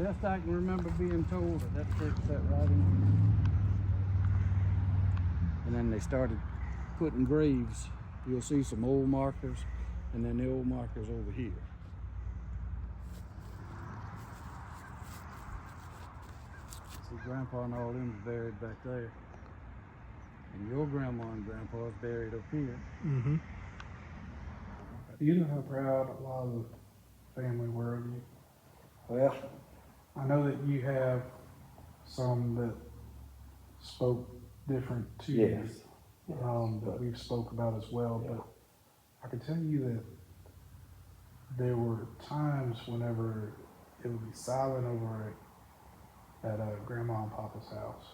Best I can remember being told that creek set right in. And then they started putting graves. You'll see some old markers, and then the old markers over here. See, Grandpa and all them buried back there. And your grandma and grandpa's buried up here. Mm-hmm. Do you know how proud a lot of the family were of you? Well, I know that you have some that spoke different to you, that we've spoke about as well, but I can tell you that there were times whenever it would be silent over at Grandma and Papa's house,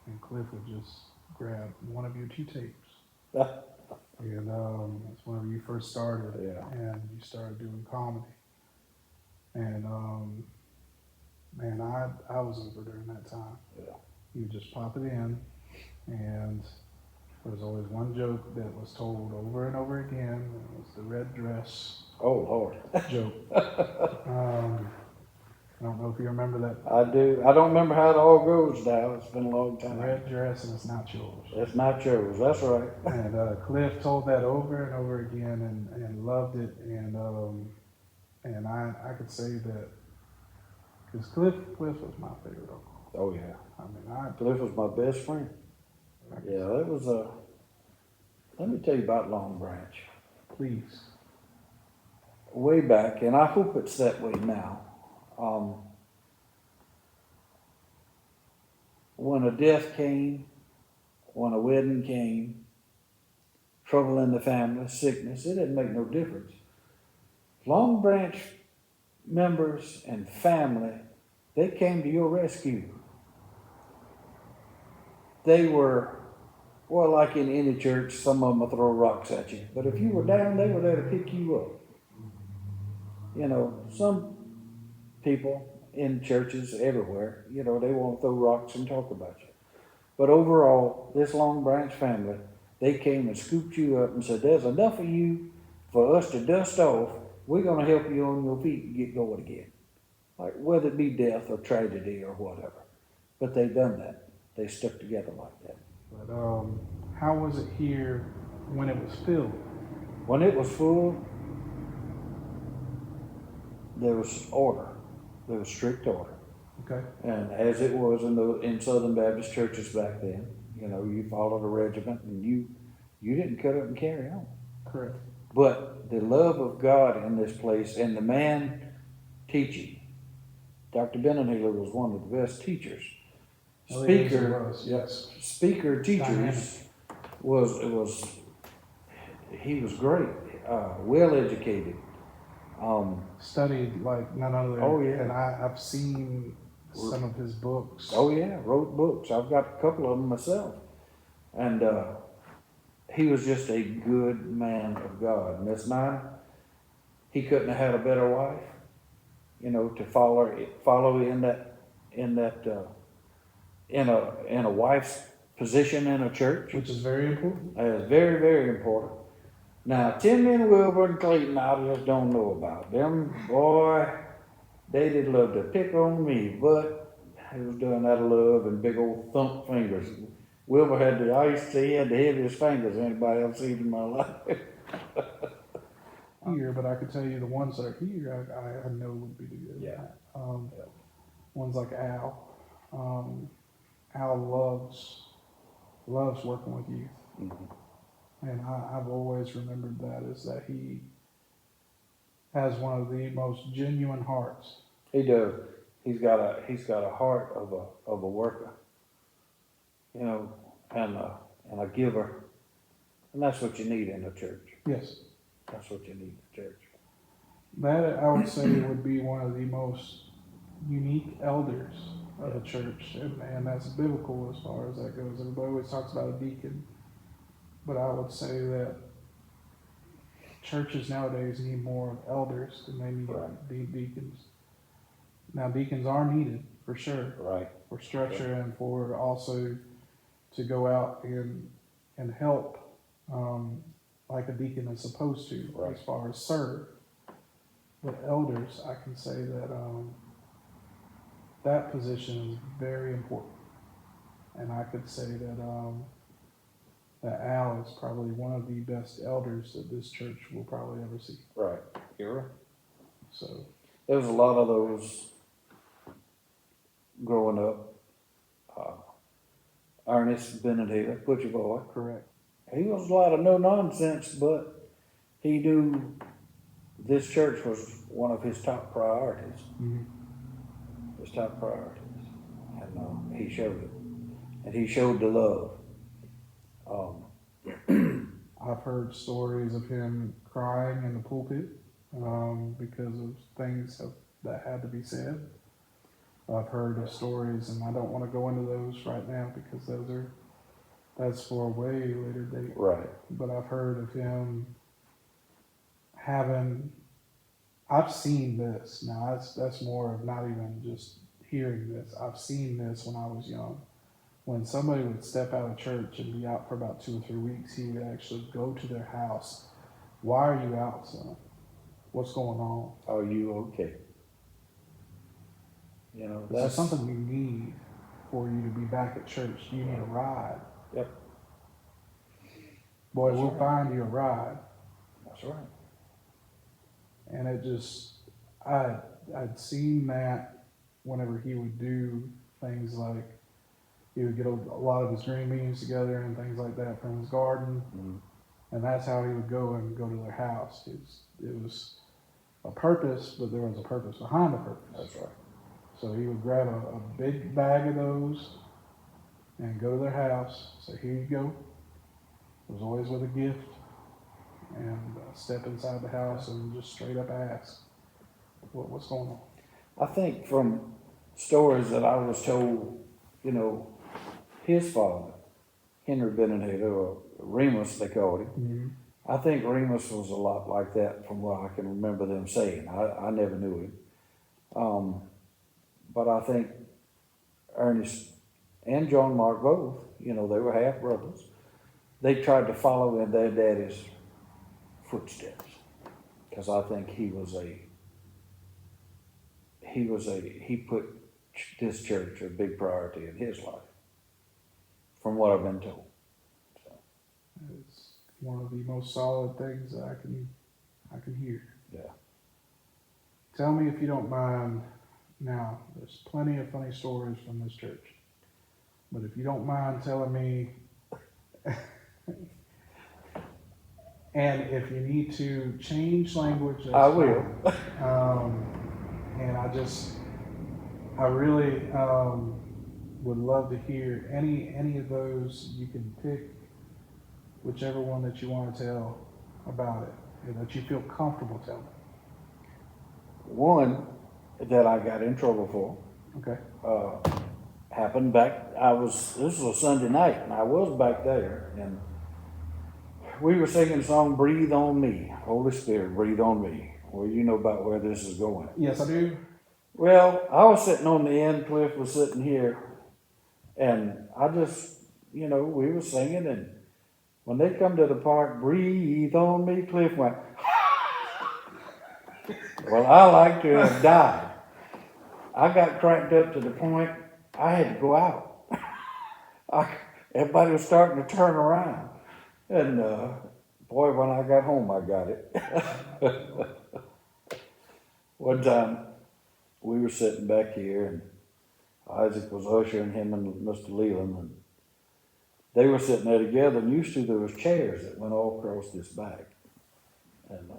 and Cliff would just grab one of your two tapes. And that's whenever you first started, and you started doing comedy. And man, I was over during that time. Yeah. You would just pop it in, and there was always one joke that was told over and over again, and it was the red dress. Oh, Lord. Joke. I don't know if you remember that. I do. I don't remember how it all goes now. It's been a long time. Red dress, and it's not yours. It's not yours. That's right. And Cliff told that over and over again, and loved it. And I could say that because Cliff was my favorite uncle. Oh yeah. I mean, Cliff was my best friend. Yeah, that was let me tell you about Long Branch. Please. Way back, and I hope it's that way now. When a death came, when a wedding came, trouble in the family, sickness, it didn't make no difference. Long Branch members and family, they came to your rescue. They were, well, like in any church, some of them will throw rocks at you. But if you were down, they were there to pick you up. You know, some people in churches everywhere, you know, they want to throw rocks and talk about you. But overall, this Long Branch family, they came and scooped you up and said, there's enough of you for us to dust off. We're going to help you on your feet and get going again. Like whether it be death or tragedy or whatever. But they've done that. They stuck together like that. But how was it here when it was filled? When it was full, there was order. There was strict order. Okay. And as it was in Southern Baptist churches back then, you know, you followed a regiment and you didn't cut up and carry on. Correct. But the love of God in this place and the man teaching, Dr. Benenhaley was one of the best teachers. Speaker teachers he was great, well educated. Studied like none other. Oh yeah. And I've seen some of his books. Oh yeah, wrote books. I've got a couple of them myself. And he was just a good man of God. Miss Nina, he couldn't have had a better wife, you know, to follow in a wife's position in a church. Which is very important. It's very, very important. Now, Timmy and Wilbur and Clayton, I just don't know about them. Boy, they did love to pick on me, but he was doing that of love and big old thump fingers. Wilbur had the heaviest fingers anybody else seen in my life. Here, but I could tell you the ones that are here, I know would be good. Yeah. Ones like Al. Al loves working with youth. Mm-hmm. And I've always remembered that is that he has one of the most genuine hearts. He does. He's got a heart of a worker, you know, and a giver, and that's what you need in a church. Yes, that's what you need in a church. That I would say would be one of the most unique elders of a church, and that's biblical as far as that goes. Everybody always talks about a deacon. But I would say that churches nowadays need more elders than they need deacons. Now, deacons are needed for sure, right? For structure and for also to go out and help, like a deacon is supposed to, as far as serve. But elders, I can say that that position is very important. And I could say that Al is probably one of the best elders that this church will probably ever see. Right. You're right. So There was a lot of those growing up. Ernest Benenhaley, Butcher Boy. correct. He was a lot of no nonsense, but he knew this church was one of his top priorities. Mm-hmm. His top priorities. And he showed it. And he showed the love. I've heard stories of him crying in the pulpit because of things that had to be said. I've heard of stories, and I don't want to go into those right now because that's for a way later date. Right. But I've heard of him I've seen this. Now that's more of not even just hearing this. I've seen this when I was young. When somebody would step out of church and be out for about 2 or 3 weeks, he would actually go to their house. Why are you out, son? What's going on? Are you okay? That's something you need for you to be back at church. You need a ride. Yep. Boy, That's we'll right. find you a ride. That's right. And it just, I'd seen that whenever he would do things like, he would get a lot of his green beans together and things like that from his garden. Mm-hmm. And that's how he would go to their house. It was a purpose, but there was a purpose behind the purpose. That's right. So he would grab a big bag of those and go to their house, say, here you go. It was always with a gift. And step inside the house and just straight up ask, what's going on? I think from stories that I was told, his father, Henry Benenhaley, or Remus they called him, Mm-hmm. I think Remus was a lot like that from what I can remember them saying. I never knew him. But I think Ernest and John Mark both, they were half brothers. They tried to follow in their daddy's footsteps. Because I think he put this church a big priority in his life, from what I've been told. So, It's one of the most solid things that I can hear. yeah. Tell me if you don't mind. Now, there's plenty of funny stories from this church, but if you don't mind telling me, and if you need to change language, that's I will. fine. And I really would love to hear any of those. You can pick whichever one that you want to tell about it, and that you feel comfortable telling. One that I got in trouble for Okay. happened back. This was a Sunday night, and I was back there, and we were singing the song "Breathe on Me," Holy Spirit, breathe on me. Well, you know about where this is going. Yes, I do. Well, I was sitting on the end, Cliff was sitting here, and I just, we were singing, and when they come to the part, breathe on me, Cliff went, well, I like to have died. I got cranked up to the point I had to go out. Everybody was starting to turn around. And boy, when I got home, I got it. One time, we were sitting back here, and Isaac was ushering him and Mr. Leland, and they were sitting there together, and used to there was chairs that went all across this back. And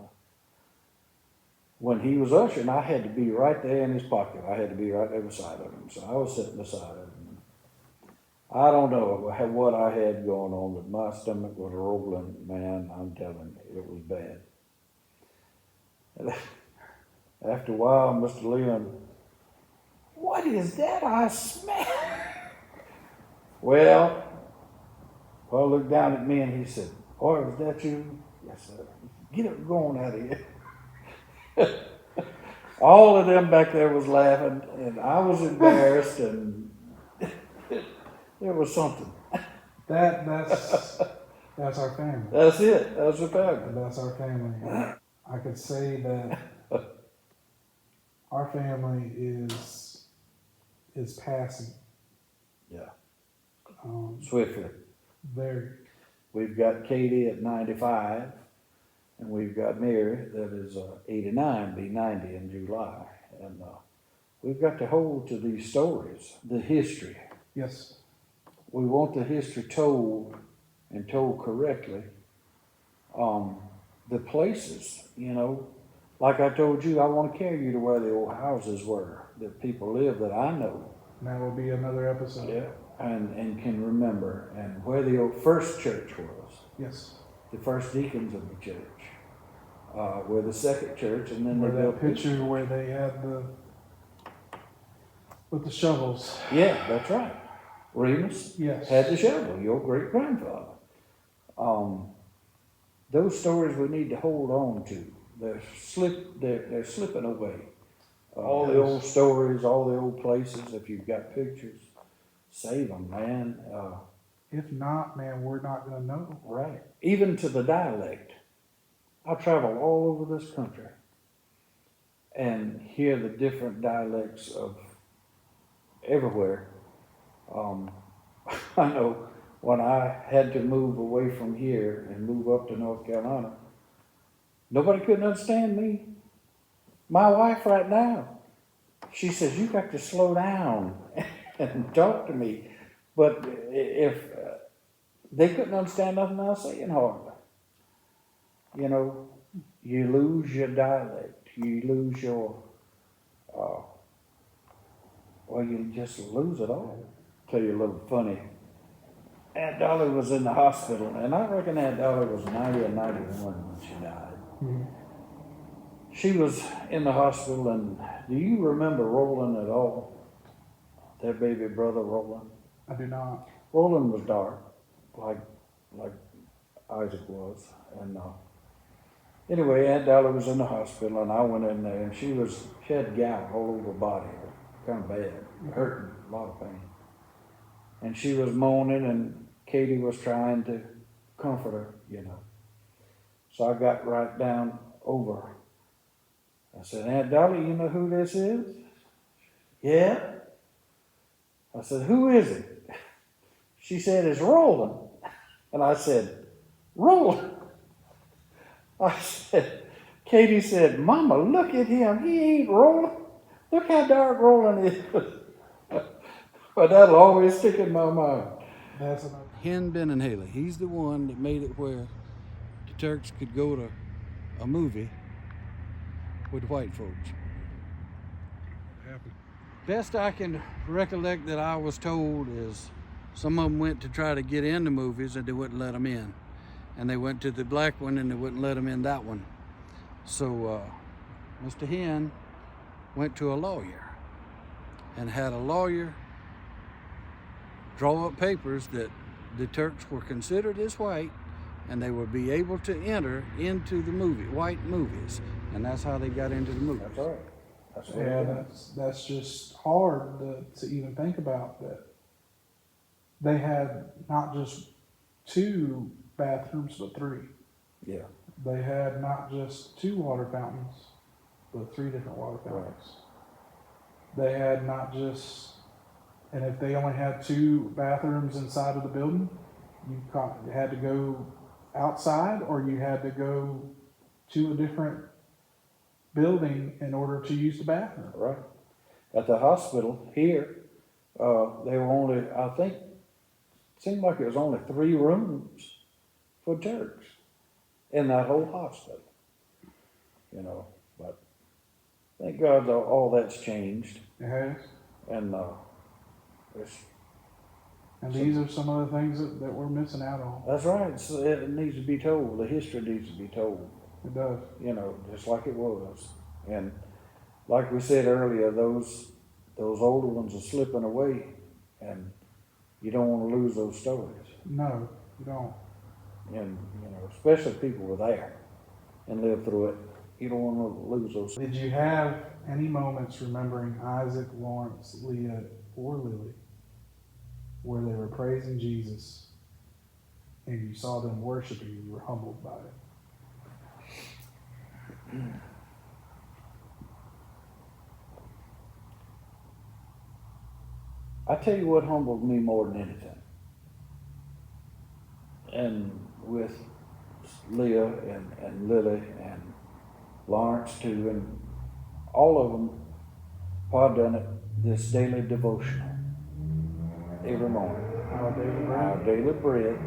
when he was ushering, I had to be right there in his pocket. I had to be right there beside of him. So I was sitting beside him. I don't know what I had going on, but my stomach was rolling, man, I'm telling you, it was bad. And after a while, Mr. Leland, what is that I smell? Well, looked down at me and he said, boy, was that you? Yes, sir. Get it going out of here. All of them back there was laughing, and I was embarrassed, and it was something. That's our family. That's it. That's the family. That's our family. I could say that our family is is passing. Yeah. Um, Swiftly. very. We've got Katie at 95, and we've got Mary that is 89, be 90 in July. And we've got to hold to these stories, the history. Yes. We want the history told and told correctly. The places, you know, like I told you, I want to carry you to where the old houses were that people lived that I know. And that will be another episode. Yeah. And can remember, and where the old first church was. Yes. The first deacons of the church. Where the second church, and then Where they that built picture where they had with the shovels. Yeah, that's right. Remus Yes. had the shovel, your great grandfather. Those stories we need to hold on to. They're slipping away. All the old stories, all the old places. If you've got pictures, save them, man. If not, man, we're not going to know. Right. Even to the dialect. I travel all over this country and hear the different dialects of everywhere. I know when I had to move away from here and move up to North Carolina, nobody couldn't understand me. My wife right now, she says, you got to slow down and talk to me. But if they couldn't understand nothing I was saying hardly. You know, you lose your dialect. You lose your, well, you just lose it all. Tell you a little funny. Aunt Dolly was in the hospital, and I reckon Aunt Dolly was 90 or 91 when she died. Mm-hmm. She was in the hospital, and do you remember Roland at all? Their baby brother, Roland? I do not. Roland was dark, like Isaac was. And anyway, Aunt Dolly was in the hospital, and I went in there, and she had gout all over her body, kind of bad, hurting, a lot of pain. And she was moaning, and Katie was trying to comfort her, you know. So I got right down over her. I said, Aunt Dolly, you know who this is? Yeah. I said, who is it? She said, it's Roland. And I said, Roland? I said, Katie said, Mama, look at him. He ain't Roland. Look how dark Roland is. But that'll always stick in my mind. That's enough. Hen Benenhaley, he's the one that made it where the Turks could go to a movie with white folks. Best I can recollect that I was told is some of them went to try to get into movies and they wouldn't let them in. And they went to the black one and they wouldn't let them in that one. So Mr. Hen went to a lawyer and had a lawyer draw up papers that the Turks were considered as white and they would be able to enter into the white movies. And that's how they got into the movies. That's right. That's just hard to even think about, that they had not just 2 bathrooms, but 3. Yeah. They had not just 2 water fountains, but 3 different water fountains. Right. They had not just, and if they only had 2 bathrooms inside of the building, you had to go outside, or you had to go to a different building in order to use the bathroom. Right. At the hospital here, they were only, I think, seemed like it was only 3 rooms for Turks in that whole hospital. You know, but thank God all that's changed. It has. And these are some of the things that we're missing out on. That's right. So it needs to be told. The history needs to be told. It does. You know, just like it was. And like we said earlier, those older ones are slipping away, and you don't want to lose those stories. No, you don't. And, you know, especially people were there and lived through it. You don't want to lose those. Did you have any moments remembering Isaac, Lawrence, Leah, or Lily, where they were praising Jesus and you saw them worshiping and you were humbled by it? I tell you what humbled me more than anything, and with Leah and Lily and Lawrence too, and all of them, Pa done it, this daily devotional every morning. Our daily bread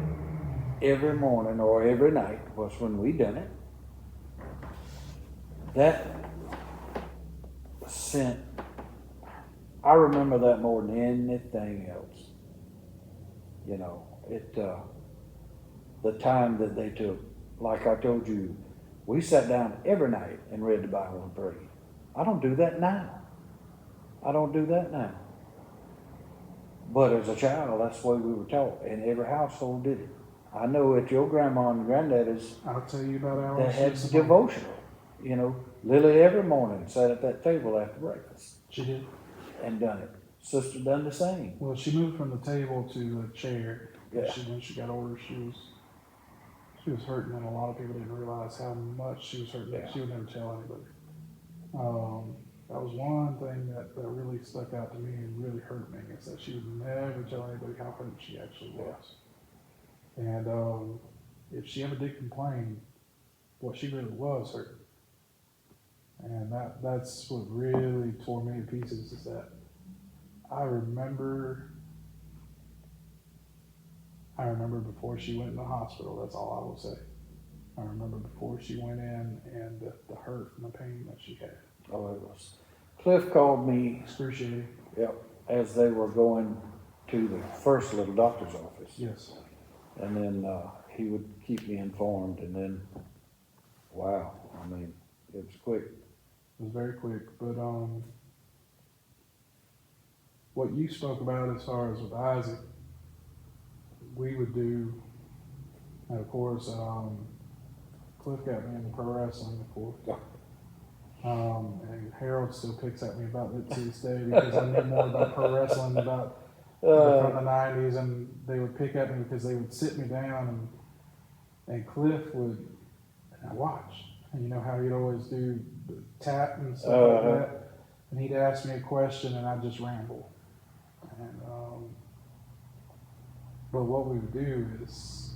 every morning or every night was when we done it. That sent, I remember that more than anything else. You know, the time that they took, like I told you, we sat down every night and read the Bible and prayed. I don't do that now. I don't do that now. But as a child, that's the way we were taught, and every household did it. I know at your grandma and granddaddy's, I'll tell you about ours. they had devotional. You know, Lily every morning sat at that table after breakfast She did. and done it. Sister done the same. Well, she moved from the table to the chair. Yeah. When she got older, she was hurting, and a lot of people didn't realize how much she was hurting. Yeah. She would never tell anybody. That was one thing that really stuck out to me and really hurt me, is that she would never tell anybody how hurt she actually was. And if she ever did complain, what she really was hurt. And that's what really tore me to pieces, is that I remember before she went in the hospital, that's all I will say. I remember before she went in, and the hurt and the pain that she had. Oh, it was. Cliff called me, Excruciating. yep, as they were going to the first little doctor's office. Yes. And then he would keep me informed, and then, wow, I mean, it was quick. It was very quick, but what you spoke about as far as with Isaac, we would do, and of course, Cliff got me into pro wrestling, of course. And Harold still picks at me about it to this day, because I knew more about pro wrestling about from the 90s, and they would pick at me because they would sit me down, and Cliff would, and I watched, and you know how he'd always do the tap and stuff like that, and he'd ask me a question and I'd just ramble. And but what we would do is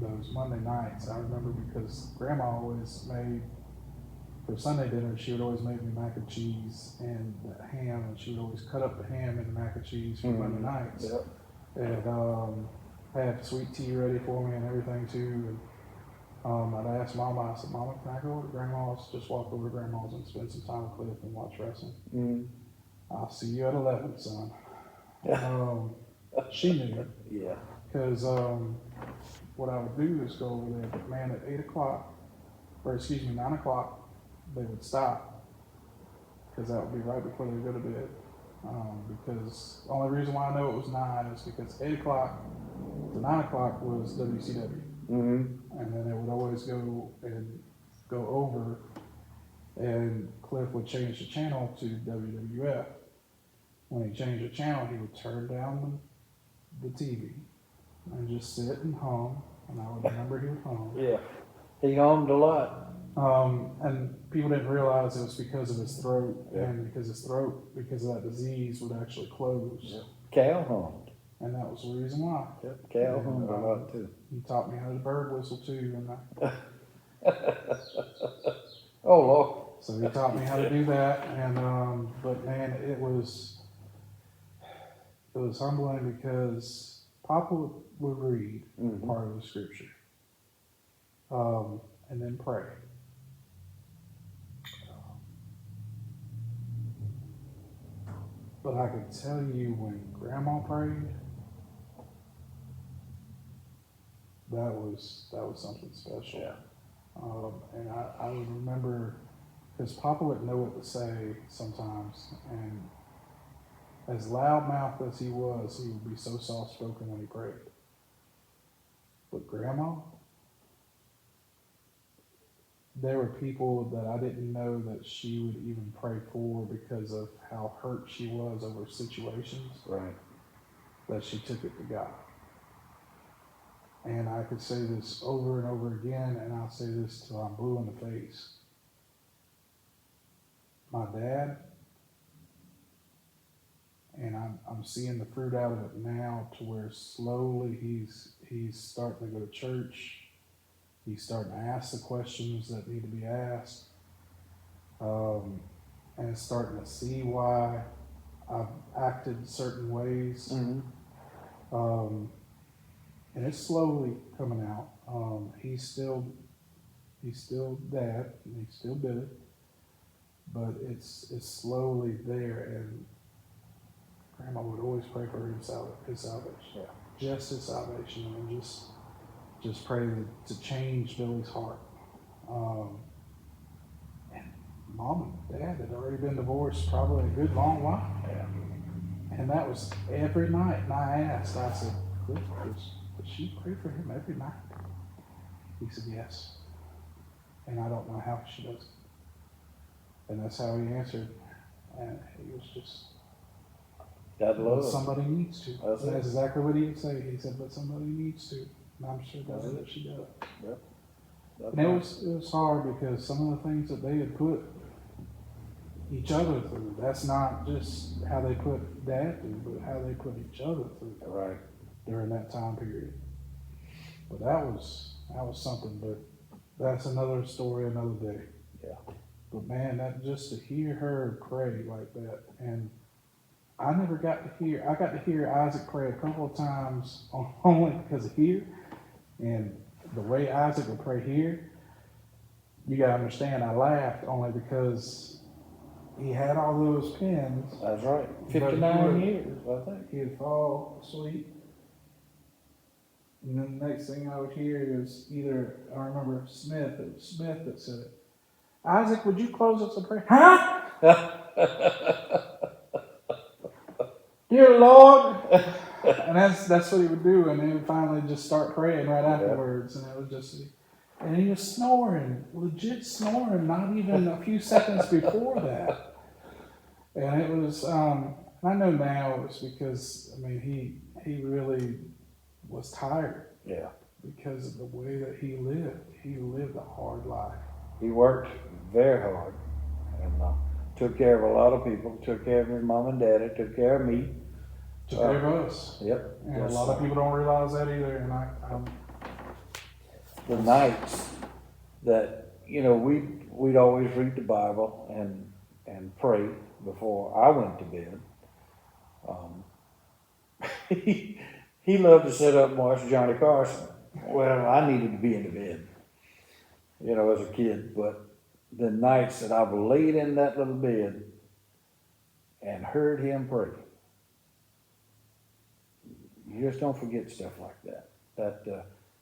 those Monday nights, I remember, because Grandma always made, for Sunday dinner, she would always make me mac and cheese and ham, and she would always cut up the ham and the mac and cheese for Monday nights. Yep. And had sweet tea ready for me and everything too. And I'd ask Mama, I said, Mama, can I go over to Grandma's? Just walk over to Grandma's and spend some time with Cliff and watch wrestling. Mm. I'll see you at 11, son. She knew. Yeah. Because what I would do is go over there, but man, at 9 o'clock, they would stop, because that would be right before they go to bed. Because the only reason why I know it was 9 is because 8 o'clock to 9 o'clock was WCW. Mm-hmm. And then it would always go over, and Cliff would change the channel to WWF. When he changed the channel, he would turn down the TV and just sit and hum, and I would remember he would hum. Yeah. He hummed a lot. And people didn't realize it was because of his throat, Yeah. and because of that disease, would actually close. Yeah. Cal hummed. And that was the reason why. Yep. Cal hummed a lot too. He taught me how to bird whistle too, and Oh, Lord. so he taught me how to do that. And but man, it was humbling, because Papa would read part of the scripture, and then pray. But I can tell you, when Grandma prayed, that was something special. Yeah. And I would remember, because Papa wouldn't know what to say sometimes, and as loudmouthed as he would be so soft-spoken when he prayed. But Grandma, there were people that I didn't know that she would even pray for, because of how hurt she was over situations. Right. That she took it to God. And I could say this over and over again, and I'll say this till I'm blue in the face. My dad and I'm seeing the fruit out of it now, to where slowly he's starting to go to church. He's starting to ask the questions that need to be asked, and starting to see why I've acted certain ways. And it's slowly coming out. He's still dad, and he's still bitter, but it's slowly there. And Grandma would always pray for his salvation, just his salvation, and just pray to change Billy's heart. And Mom and Dad had already been divorced probably a good long while. And that was every night. And I asked, I said, Cliff, does she pray for him every night? He said, yes. And I don't know how she does it. And that's how he answered. And he was just, God but loves. somebody needs to. That's That's it. exactly what he would say. He said, but somebody needs to. And I'm sure that's what she does. Yep. And it was hard, because some of the things that they had put each other through, that's not just how they put Dad through, but how they put each other through Right. during that time period. But that was something. But that's another story, another day. Yeah. But man, that just to hear her pray like that, and I got to hear Isaac pray a couple of times only because of here, and the way Isaac would pray here, you gotta understand, I laughed only because he had all those pins. That's right. But 59 years, I think. He'd fall asleep, and then the next thing I would hear is either, I remember it was Smith that said it. Isaac, would you close us in prayer? Huh? Dear Lord. And that's what he would do, and he would finally just start praying right afterwards, and it was just, and he was snoring, legit snoring, not even a few seconds before that. And it was, I know now it was because, I mean, he really was tired. Yeah. Because of the way that he lived. He lived a hard life. He worked very hard and took care of a lot of people. Took care of his mom and daddy. Took care of me. Took care of us. Yep. And a lot of people don't realize that either. And I'm the nights that, you know, we'd always read the Bible and pray before I went to bed. He loved to sit up and watch Johnny Carson. Well, I needed to be in the bed, you know, as a kid. But the nights that I've laid in that little bed and heard him pray, you just don't forget stuff like that.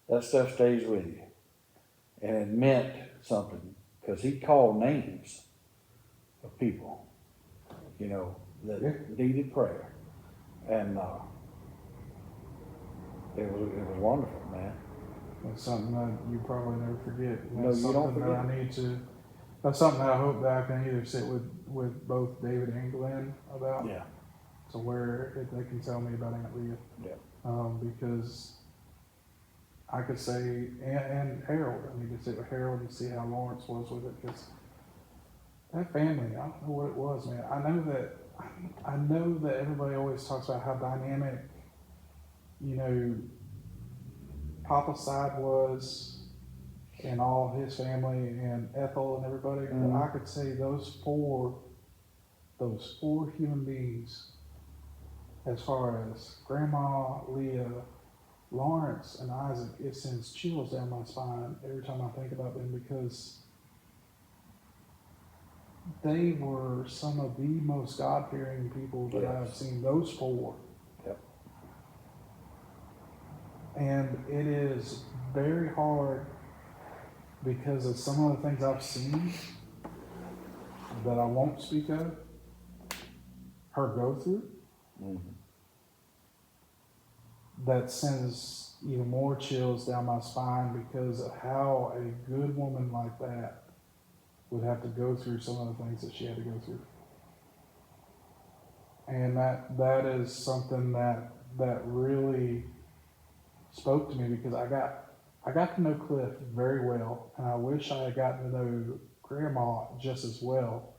That stuff stays with you. And it meant something, because he called names of people, you know, that needed prayer. And it was wonderful, man. That's something that you probably never forget. And No, that's you don't something that I need to. That's something that I hope that I can either sit with both David and Glenn about. Yeah. To where if they can tell me about Aunt Leah. Yeah. Because I could say, and Harold, I need to sit with Harold and see how Lawrence was with it, because that family, I don't know what it was, man. I know that everybody always talks about how dynamic, you know, Papa's side was, and all his family, and Ethel and everybody. Mm-hmm. But I could say those four human beings, as far as Grandma, Leah, Lawrence, and Isaac, it sends chills down my spine every time I think about them, because they were some of the most God-fearing people that I've seen, those four. Yep. And it is very hard, because of some of the things I've seen that I won't speak of, her go through. Mm-hmm. That sends even more chills down my spine, because of how a good woman like that would have to go through some of the things that she had to go through. And that is something that really spoke to me, because I got to know Cliff very well, and I wish I had gotten to know Grandma just as well.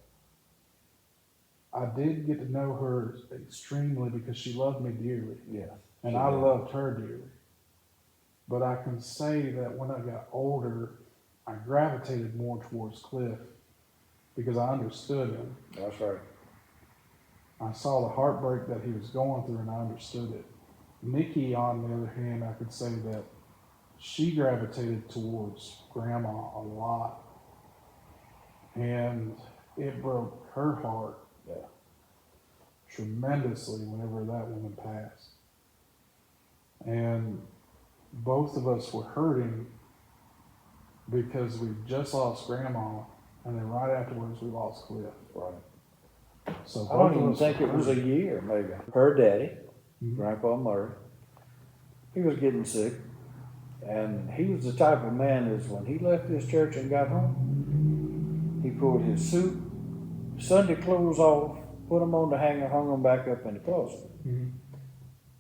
I did get to know her extremely because she loved me dearly, Yes. and she I did. loved her dearly. But I can say that when I got older, I gravitated more towards Cliff because I understood him. That's right. I saw the heartbreak that he was going through, and I understood it. Nikki, on the other hand, I could say that she gravitated towards Grandma a lot, and it broke her heart Yeah. tremendously whenever that woman passed. And both of us were hurting because we just lost Grandma, and then right afterwards we lost Cliff. Right. So I don't both of even us think were it was a hurting. year, maybe. Her daddy, Mhm. Grandpa Murray, he was getting sick. And he was the type of man is when he left this church and got home, he pulled his suit, Sunday clothes off, put them on the hanger, hung them back up in the closet. Mhm.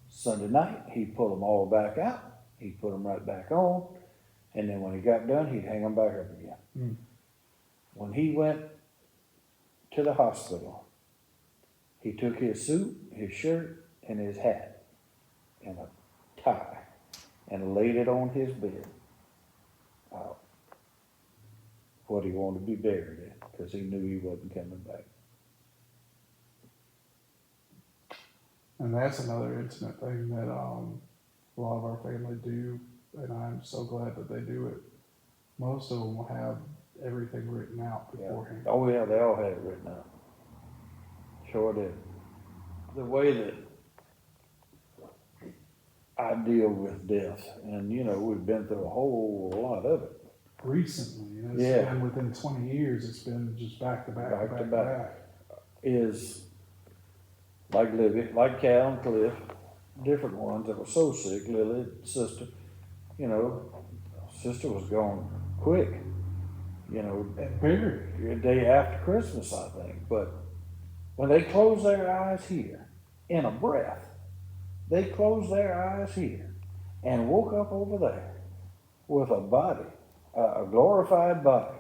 Sunday night, he'd pull them all back out, he'd put them right back on, and then when he got done, he'd hang them back up again. Mm. When he went to the hospital, he took his suit, his shirt, and his hat, and a tie, and laid it on his bed. What he wanted to be buried in, because he knew he wasn't coming back. And that's another intimate thing that a lot of our family do, and I'm so glad that they do it. Most of them will have everything written out beforehand. Yeah. Oh yeah, they all had it written out. Sure did. The way that I deal with death, and you know, we've been through a whole lot of it. Recently, and it's Yeah. been within 20 years, it's been just back to back, Back back to to back. back. Is like Libby, like Cal and Cliff, different ones that were so sick. Lily, sister, you know, sister was gone quick. You know, Very. a day after Christmas, I think. But when they closed their eyes here, in a breath, they closed their eyes here and woke up over there with a body, a glorified body.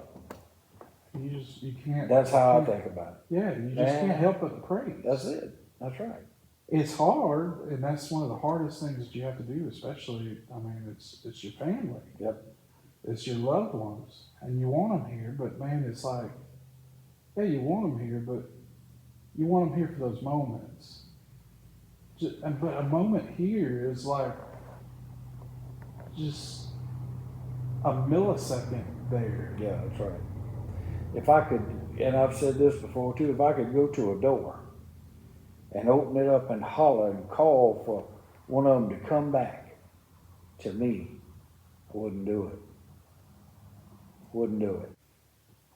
You can't. That's how I you can't- think about it. Yeah, you just And can't help but praise. That's it. That's right. It's hard, and that's one of the hardest things that you have to do, especially, I mean, it's your family. Yep. It's your loved ones, and you want them here, but man, it's like, yeah, you want them here, but you want them here for those moments. But a moment here is like just a millisecond there. Yeah, that's right. If I could, and I've said this before too, if I could go to a door and open it up and holler and call for one of them to come back to me, I wouldn't do it. Wouldn't do it.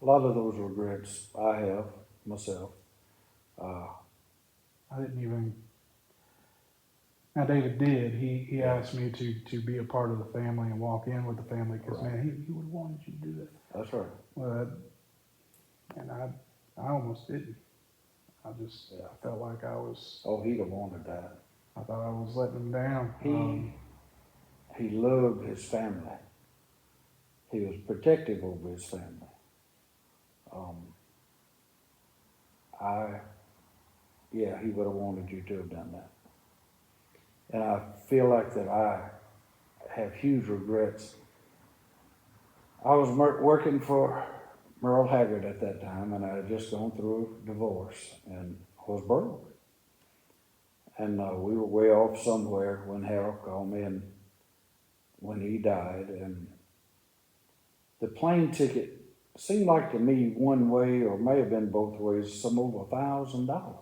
A lot of those regrets I have myself. I didn't even. Now David did. He asked me to be a part of the family and walk in with the family because Right. man, he would have wanted you to do that. That's right. And I almost didn't. I felt like I was. Oh, he'd have wanted that. I thought I was letting him down. He loved his family. He was protective over his family. He would have wanted you to have done that. And I feel like that I have huge regrets. I was working for Merle Haggard at that time, and I had just gone through a divorce and was broke. And we were way off somewhere when Harold called me, and when he died, and the plane ticket seemed like to me one way, or may have been both ways, some over $1,000.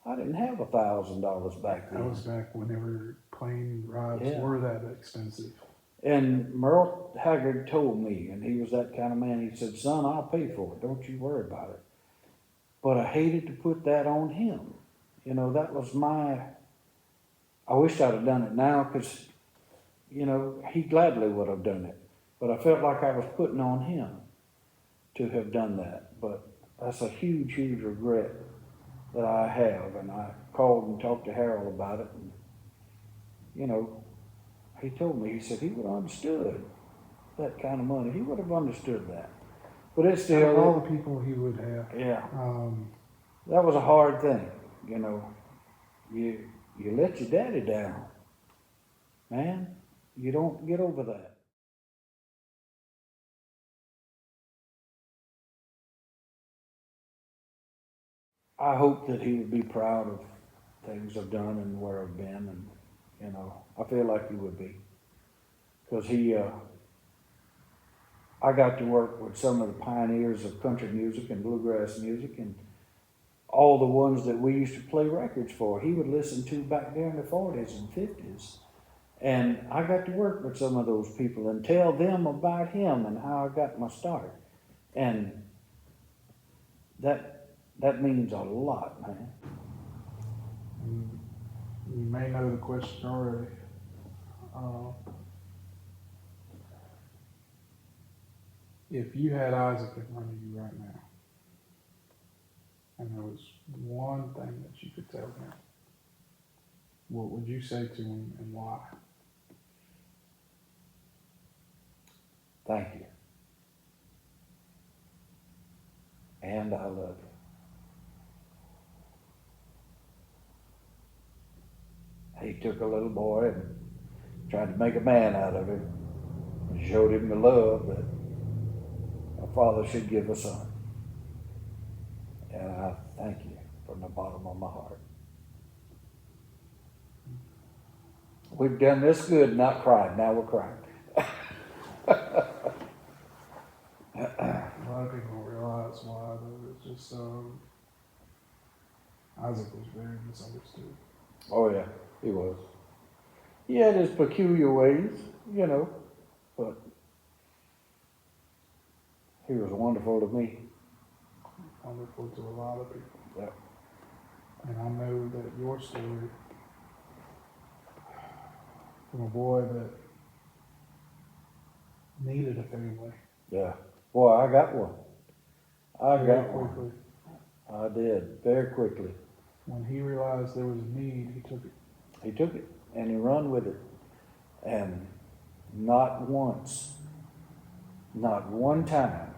I didn't have $1,000 back then. That was back whenever plane rides Yeah. were that expensive. And Merle Haggard told me, and he was that kind of man, he said, son, I'll pay for it. Don't you worry about it. But I hated to put that on him. You know, that was I wish I'd have done it now because, you know, he gladly would have done it. But I felt like I was putting on him to have done that. But that's a huge, huge regret that I have. And I called and talked to Harold about it. And, you know, he told me, he said he would have understood that kind of money. He would have understood that. But it's Out of all still, the people he would have. yeah, that was a hard thing, you know. You let your daddy down, man. You don't get over that. I hope that he would be proud of things I've done and where I've been, and you know, I feel like he would be, because I got to work with some of the pioneers of country music and bluegrass music, and all the ones that we used to play records for. He would listen to back there in the 40s and 50s. And I got to work with some of those people and tell them about him and how I got my start. And that means a lot, man. And you may know the question already. Uh, if you had Isaac in front of you right now, and there was one thing that you could tell him, what would you say to him and why? Thank you. And I love you. He took a little boy and tried to make a man out of him and showed him the love that a father should give a son. And I thank you from the bottom of my heart. We've done this good, not cried. Now we're crying. A lot of people don't realize why, though. It's just Isaac was very misunderstood. Oh yeah, he was. He had his peculiar ways, you know, but he was wonderful to me. Wonderful to a lot of people. Yep. And I know that your story, from a boy that needed a family. Yeah. Boy, I got one. I Very got one. quickly. I did, very quickly. When he realized there was a need, he took it. He took it and he run with it. And not once, not one time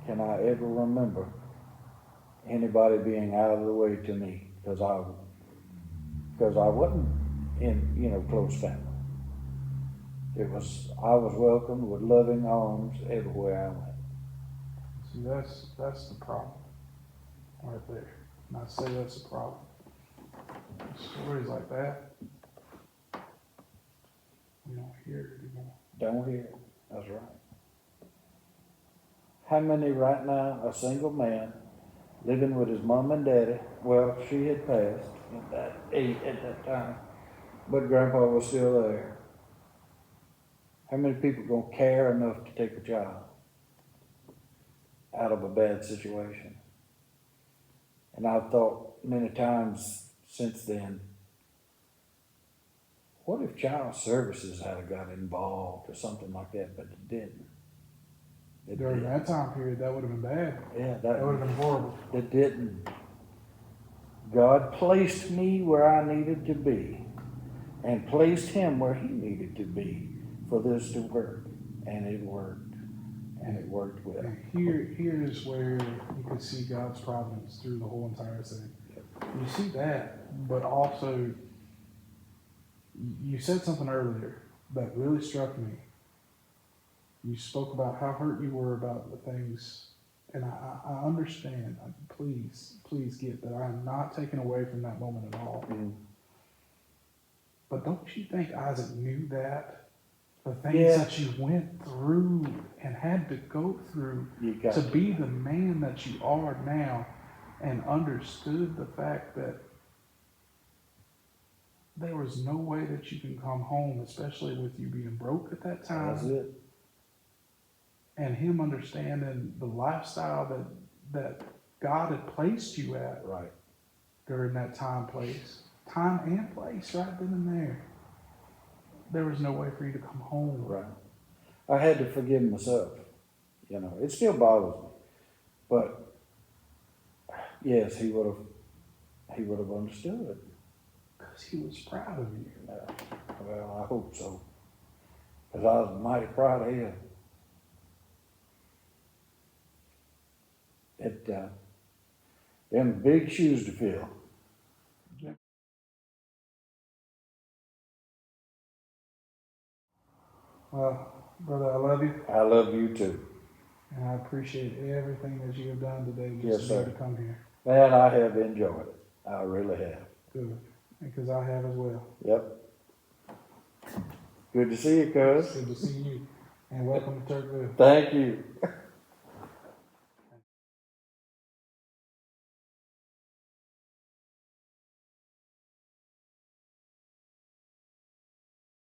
can I ever remember anybody being out of the way to me because I wasn't in, you know, close family. I was welcomed with loving arms everywhere I went. See, that's the problem right there. And I say that's the problem. Stories like that, we don't hear it anymore. Don't hear it. That's right. How many right now, a single man, living with his mom and daddy, well, she had passed at that age, at that time, but grandpa was still there. How many people gonna care enough to take a child out of a bad situation? And I've thought many times since then, what if child services had got involved or something like that, but it didn't. It During didn't. that time period, that would have been bad. Yeah, That would have been horrible. It didn't. God placed me where I needed to be and placed him where he needed to be for this to work. And it worked. And it worked well. And here is where you could see God's providence through the whole entire thing. You see that, but also you said something earlier that really struck me. You spoke about how hurt you were about the things, and I understand. Please get that I am not taken away from that moment at all. Mm. But don't you think Isaac knew that? The things that you went through and had to go through to be the man that you are now, and understood the fact that there was no way that you can come home, especially with you being broke at that time. That's it. And him understanding the lifestyle that God had placed you at right during that time and place, right then and there. There was no way for you to come home. Right. I had to forgive myself. You know, it still bothers me. But yes, he would have understood. Because he was proud of you. Well, I hope so. Because I was mighty proud of him. Them big shoes to fill. Well, brother, I love you, I love you too. and I appreciate everything that you have done today Yes, just to be able sir. to come here. Man, I have enjoyed it. I really have. Good, because I have as well. Yep. Good to see you, cuz. Good to see you, and welcome to Turkville. Thank you.